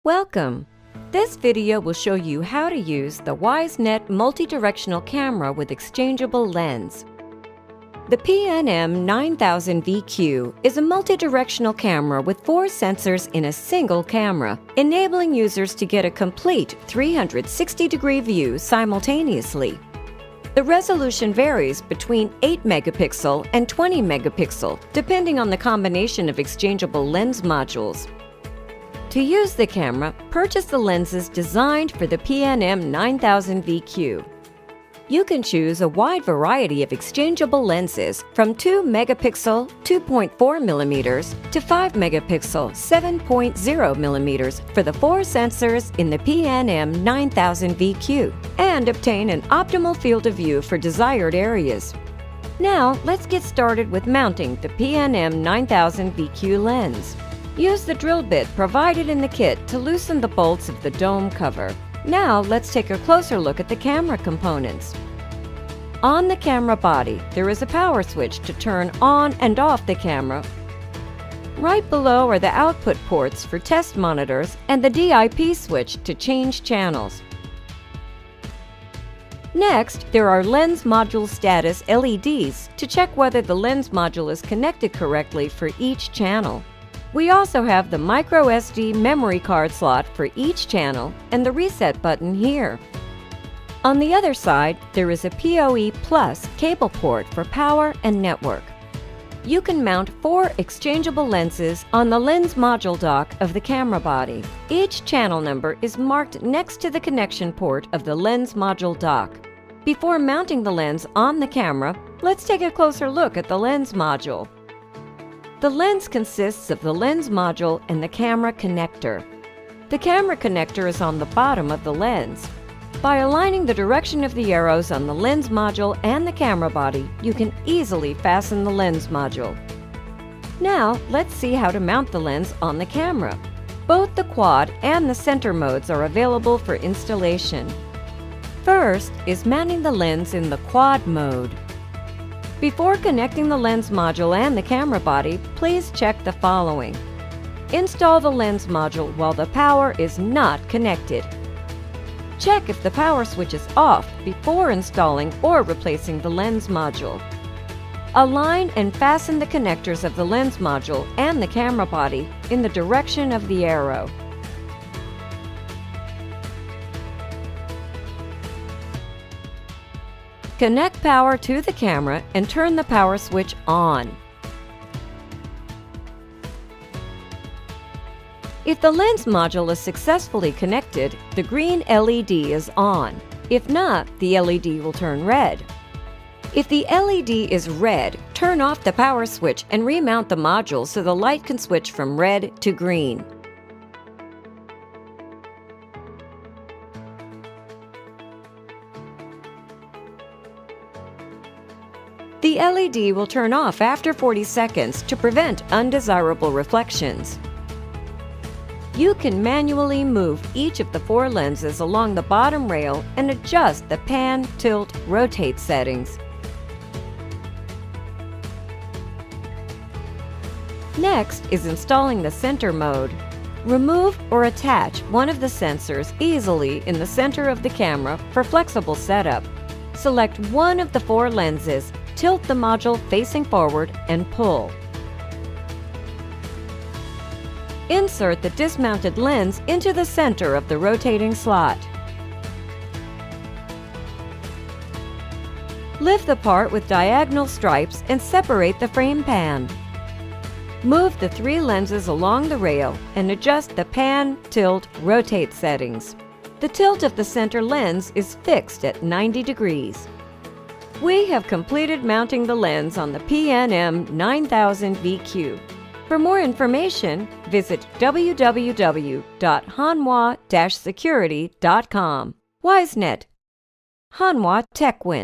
Welcome! This video will show you how to use the WiseNet multi-directional camera with exchangeable lens. The Pnm 9000Vq is a multi-directional camera with 4 sensors in a single camera, enabling users to get a complete 360-degree view simultaneously. The resolution varies between 8 megapixel and 20 megapixel, depending on the combination of exchangeable lens modules. To use the camera, purchase the lenses designed for the Pnm 9000Vq. You can choose a wide variety of exchangeable lenses from 2 megapixel 2.4mm to 5 megapixel 7.0mm for the 4 sensors in the Pnm 9000Vq and obtain an optimal field of view for desired areas. Now, let's get started with mounting the Pnm 9000Vq lens. Use the drill bit provided in the kit to loosen the bolts of the dome cover. Now let's take a closer look at the camera components. On the camera body, there is a power switch to turn on and off the camera. Right below are the output ports for test monitors and the DIP switch to change channels. Next, there are lens module status LEDs to check whether the lens module is connected correctly for each channel. We also have the microSD memory card slot for each channel and the reset button here. On the other side, there is a PoE Plus cable port for power and network. You can mount 4 exchangeable lenses on the lens module dock of the camera body. Each channel number is marked next to the connection port of the lens module dock. Before mounting the lens on the camera, let's take a closer look at the lens module. The lens consists of the lens module and the camera connector. The camera connector is on the bottom of the lens. By aligning the direction of the arrows on the lens module and the camera body, you can easily fasten the lens module. Now, let's see how to mount the lens on the camera. Both the quad and the center modes are available for installation. First is mounting the lens in the quad mode. Before connecting the lens module and the camera body, please check the following. Install the lens module while the power is not connected. Check if the power switch is off before installing or replacing the lens module. Align and fasten the connectors of the lens module and the camera body in the direction of the arrow. Connect power to the camera and turn the power switch on. If the lens module is successfully connected, the green LED is on. If not, the LED will turn red. If the LED is red, turn off the power switch and remount the module so the light can switch from red to green. The LED will turn off after 40 seconds to prevent undesirable reflections. You can manually move each of the 4 lenses along the bottom rail and adjust the pan, tilt, rotate settings. Next is installing the center mode. Remove or attach one of the sensors easily in the center of the camera for flexible setup. Select one of the 4 lenses, tilt the module facing forward and pull. Insert the dismounted lens into the center of the rotating slot. Lift the part with diagonal stripes and separate the frame pan. Move the 3 lenses along the rail and adjust the pan, tilt, rotate settings. The tilt of the center lens is fixed at 90 degrees. We have completed mounting the lens on the Pnm 9000Vq. For more information, visit www.hanwha-security.com. WiseNet, Hanwha Techwin.